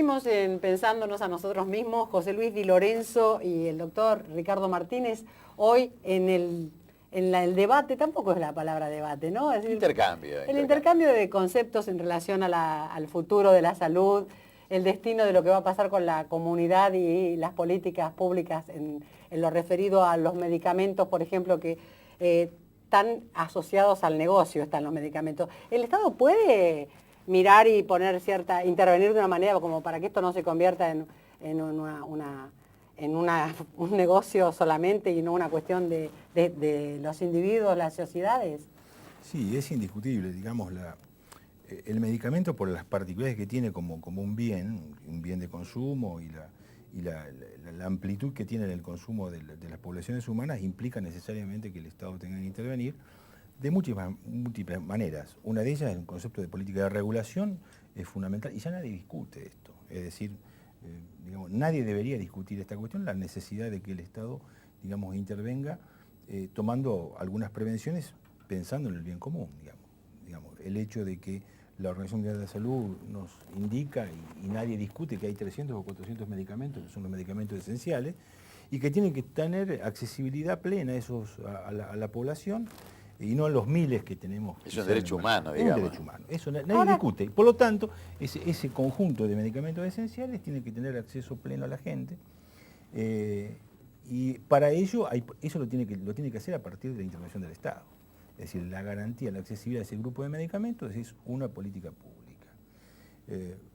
seguimos pensándonos a nosotros mismos, José Luis Di Lorenzo y el doctor Ricardo Martínez, hoy en el debate, tampoco es la palabra debate, ¿no? Es decir, el intercambio de conceptos en relación al futuro de la salud, el destino de lo que va a pasar con la comunidad y las políticas públicas en lo referido a los medicamentos, por ejemplo, que están asociados al negocio, están los medicamentos. ¿El Estado puede mirar y intervenir de una manera como para que esto no se convierta en un negocio solamente y no una cuestión de los individuos, las sociedades? Sí, es indiscutible, digamos, el medicamento por las particularidades que tiene como un bien de consumo y la amplitud que tiene en el consumo de las poblaciones humanas implica necesariamente que el Estado tenga que intervenir de múltiples maneras. Una de ellas, el concepto de política de regulación, es fundamental y ya nadie discute esto. Es decir, digamos, nadie debería discutir esta cuestión, la necesidad de que el Estado, digamos, intervenga tomando algunas prevenciones pensando en el bien común, digamos. El hecho de que la Organización Mundial de la Salud nos indica y nadie discute que hay 300 o 400 medicamentos, que son los medicamentos esenciales, y que tienen que tener accesibilidad plena a la población, y no los miles que tenemos. Es un derecho humano, digamos. Es un derecho humano, eso nadie discute. Por lo tanto, ese conjunto de medicamentos esenciales tiene que tener acceso pleno a la gente, y para ello, eso lo tiene que hacer a partir de la intervención del Estado. Es decir, la garantía, la accesibilidad de ese grupo de medicamentos es una política pública.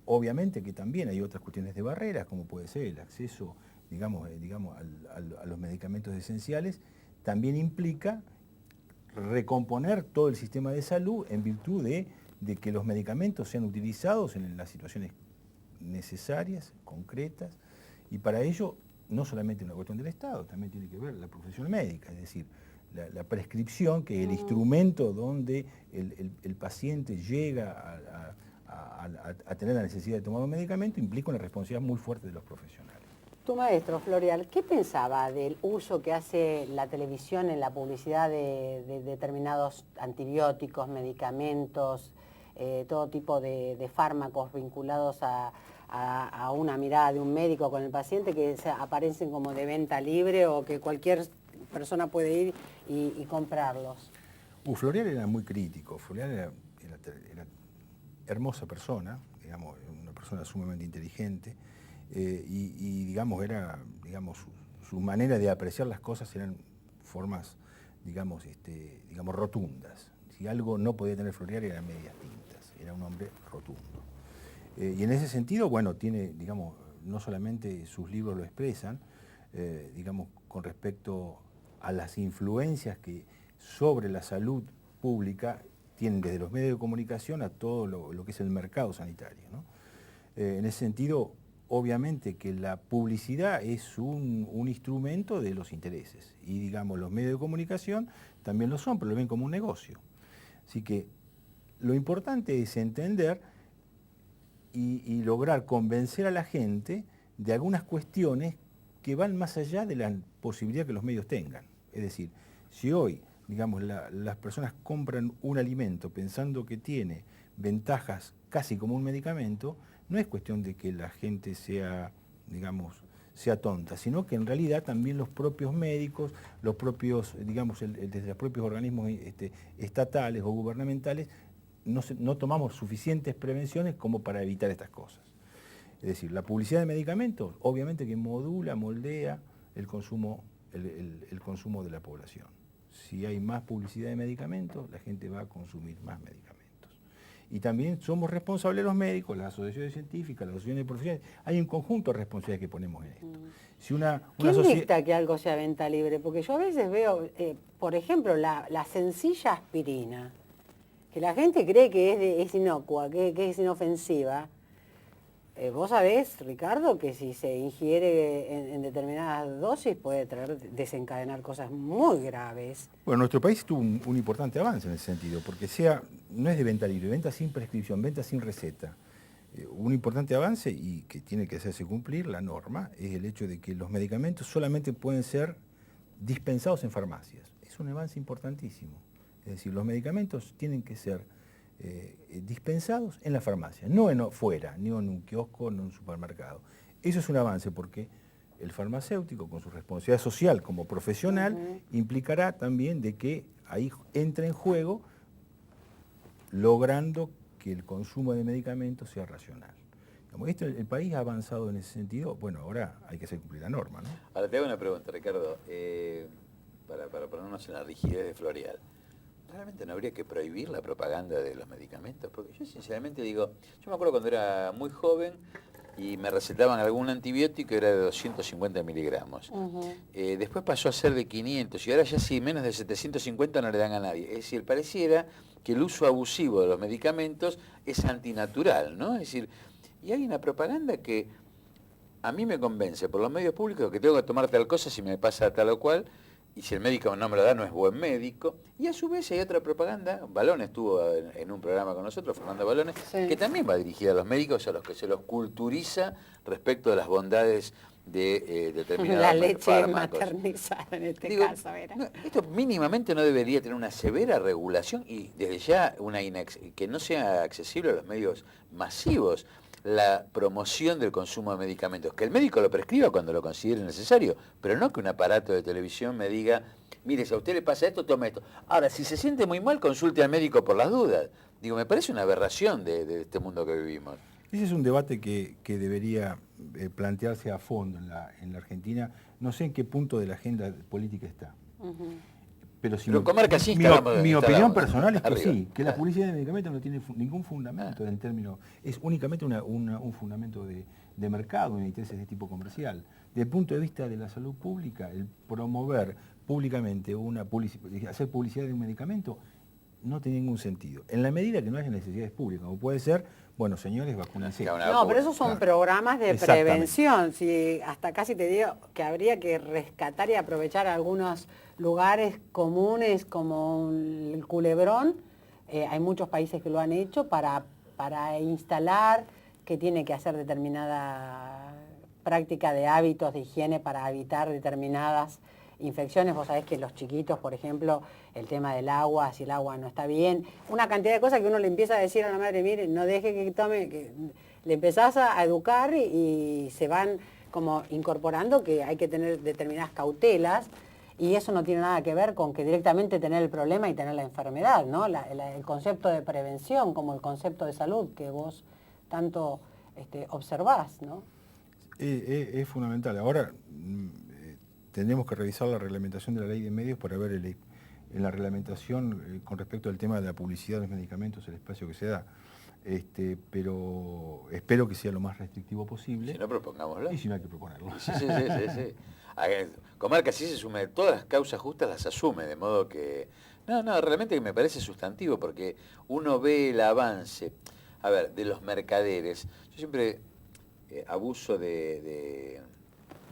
Obviamente que también hay otras cuestiones de barreras, como puede ser el acceso, digamos, a los medicamentos esenciales, también implica recomponer todo el sistema de salud en virtud de que los medicamentos sean utilizados en las situaciones necesarias, concretas, y para ello no solamente una cuestión del Estado, también tiene que ver la profesión médica, es decir, la prescripción, que es el instrumento donde el paciente llega a tener la necesidad de tomar un medicamento, implica una responsabilidad muy fuerte de los profesionales. Tu maestro, Florial, ¿qué pensaba del uso que hace la televisión en la publicidad de determinados antibióticos, medicamentos, todo tipo de fármacos vinculados a una mirada de un médico con el paciente que aparecen como de venta libre o que cualquier persona puede ir y comprarlos? Florial era muy crítico. Florial era hermosa persona, digamos, una persona sumamente inteligente, y digamos, su manera de apreciar las cosas eran formas, digamos, rotundas. Si algo no podía tener Florial eran medias tintas, era un hombre rotundo. Y en ese sentido, bueno, tiene, digamos, no solamente sus libros lo expresan, digamos, con respecto a las influencias que sobre la salud pública tienen desde los medios de comunicación a todo lo que es el mercado sanitario, ¿no? En ese sentido, obviamente que la publicidad es un instrumento de los intereses y, digamos, los medios de comunicación también lo son, pero lo ven como un negocio. Así que lo importante es entender y lograr convencer a la gente de algunas cuestiones que van más allá de la posibilidad que los medios tengan. Es decir, si hoy, digamos, las personas compran un alimento pensando que tiene ventajas casi como un medicamento, no es cuestión de que la gente sea, digamos, sea tonta, sino que en realidad también los propios médicos, los propios, digamos, desde los propios organismos estatales o gubernamentales, no tomamos suficientes prevenciones como para evitar estas cosas. Es decir, la publicidad de medicamentos, obviamente que moldea el consumo de la población. Si hay más publicidad de medicamentos, la gente va a consumir más medicamentos. Y también somos responsables los médicos, las asociaciones científicas, las asociaciones profesionales. Hay un conjunto de responsabilidades que ponemos en esto. Si ¿Quién dicta que algo sea venta libre? Porque yo a veces veo, por ejemplo, la sencilla aspirina, que la gente cree que es inocua, que es inofensiva. Vos sabés, Ricardo, que si se ingiere en determinadas dosis puede desencadenar cosas muy graves. Bueno, nuestro país tuvo un importante avance en ese sentido, porque no es de venta libre, venta sin prescripción, venta sin receta. Un importante avance, y que tiene que hacerse cumplir la norma, es el hecho de que los medicamentos solamente pueden ser dispensados en farmacias. Es un avance importantísimo. Es decir, los medicamentos tienen que ser dispensados en la farmacia, no fuera, ni en un kiosco, ni en un supermercado. Eso es un avance porque el farmacéutico, con su responsabilidad social como profesional, implicará también de que ahí entre en juego logrando que el consumo de medicamentos sea racional. El país ha avanzado en ese sentido, bueno, ahora hay que hacer cumplir la norma, ¿no? Ahora te hago una pregunta, Ricardo, para ponernos en la rigidez de Florial. ¿Realmente no habría que prohibir la propaganda de los medicamentos? Porque yo sinceramente digo, yo me acuerdo cuando era muy joven y me recetaban algún antibiótico, era de 250 miligramos. Después pasó a ser de 500 y ahora ya sí, menos de 750 no le dan a nadie. Es decir, pareciera que el uso abusivo de los medicamentos es antinatural, ¿no? Es decir, y hay una propaganda que a mí me convence por los medios públicos que tengo que tomar tal cosa si me pasa tal o cual, y si el médico no me lo da no es buen médico. Y a su vez hay otra propaganda, Balones estuvo en un programa con nosotros, Fernando Balones, que también va dirigida a los médicos, a los que se los culturiza respecto de las bondades de determinados la leche fármacos. Maternizada en este caso era. No, esto mínimamente no debería tener una severa regulación y desde ya que no sea accesible a los medios masivos la promoción del consumo de medicamentos, que el médico lo prescriba cuando lo considere necesario, pero no que un aparato de televisión me diga, mire, si a usted le pasa esto, tome esto. Ahora, si se siente muy mal, consulte al médico por las dudas. Digo, me parece una aberración de este mundo que vivimos. Ese es un debate que debería plantearse a fondo en la Argentina. No sé en qué punto de la agenda política está. Pero mi opinión personal es que sí, que la publicidad de medicamentos no tiene ningún fundamento en términos, es únicamente un fundamento de mercado, en intereses de tipo comercial. Desde el punto de vista de la salud pública, el promover públicamente hacer publicidad de un medicamento no tiene ningún sentido. En la medida que no haya necesidades públicas, como puede ser, bueno, señores, vacúnense. No, pero esos son programas de prevención. Si hasta casi te digo que habría que rescatar y aprovechar algunos lugares comunes como el Culebrón. Hay muchos países que lo han hecho para instalar que tiene que hacer determinada práctica de hábitos de higiene para evitar determinadas infecciones. Vos sabés que los chiquitos, por ejemplo, el tema del agua, si el agua no está bien, una cantidad de cosas que uno le empieza a decir a la madre, mire, no deje que tome, que le empezás a educar y se van como incorporando que hay que tener determinadas cautelas, y eso no tiene nada que ver con que directamente tener el problema y tener la enfermedad, ¿no? El concepto de prevención como el concepto de salud que vos tanto observás, ¿no? Es fundamental. Ahora tendremos que revisar la reglamentación de la ley de medios para ver en la reglamentación con respecto al tema de la publicidad de los medicamentos, el espacio que se da. Pero espero que sea lo más restrictivo posible. Si no, propongámoslo. Y si no, hay que proponerlo. Sí. Comarca sí se asume, todas las causas justas las asume, de modo que... No, realmente me parece sustantivo, porque uno ve el avance, a ver, de los mercaderes. Yo siempre abuso de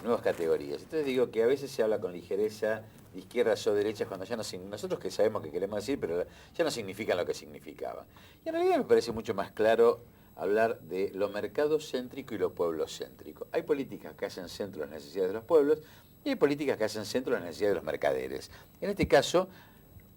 nuevas categorías. Entonces digo que a veces se habla con ligereza de izquierdas o derechas cuando ya no nosotros que sabemos qué queremos decir, pero ya no significan lo que significaban. Y en realidad me parece mucho más claro hablar de lo mercadocéntrico y lo pueblocéntrico. Hay políticas que hacen centro a las necesidades de los pueblos y hay políticas que hacen centro a las necesidades de los mercaderes. En este caso,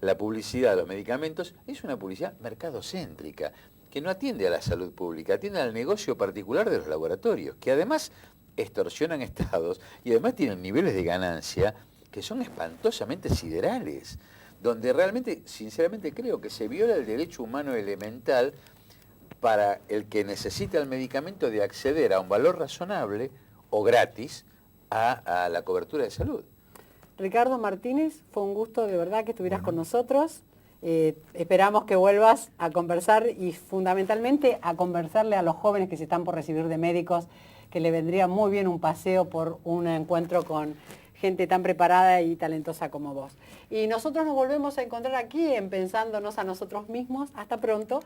la publicidad de los medicamentos es una publicidad mercadocéntrica, que no atiende a la salud pública, atiende al negocio particular de los laboratorios, que además extorsionan estados y además tienen niveles de ganancia que son espantosamente siderales, donde realmente, sinceramente creo que se viola el derecho humano elemental para el que necesita el medicamento de acceder a un valor razonable o gratis a la cobertura de salud. Ricardo Martínez, fue un gusto de verdad que estuvieras con nosotros. Esperamos que vuelvas a conversar y fundamentalmente a conversarle a los jóvenes que se están por recibir de médicos, que le vendría muy bien un paseo por un encuentro con gente tan preparada y talentosa como vos. Y nosotros nos volvemos a encontrar aquí en Pensándonos a nosotros mismos. Hasta pronto.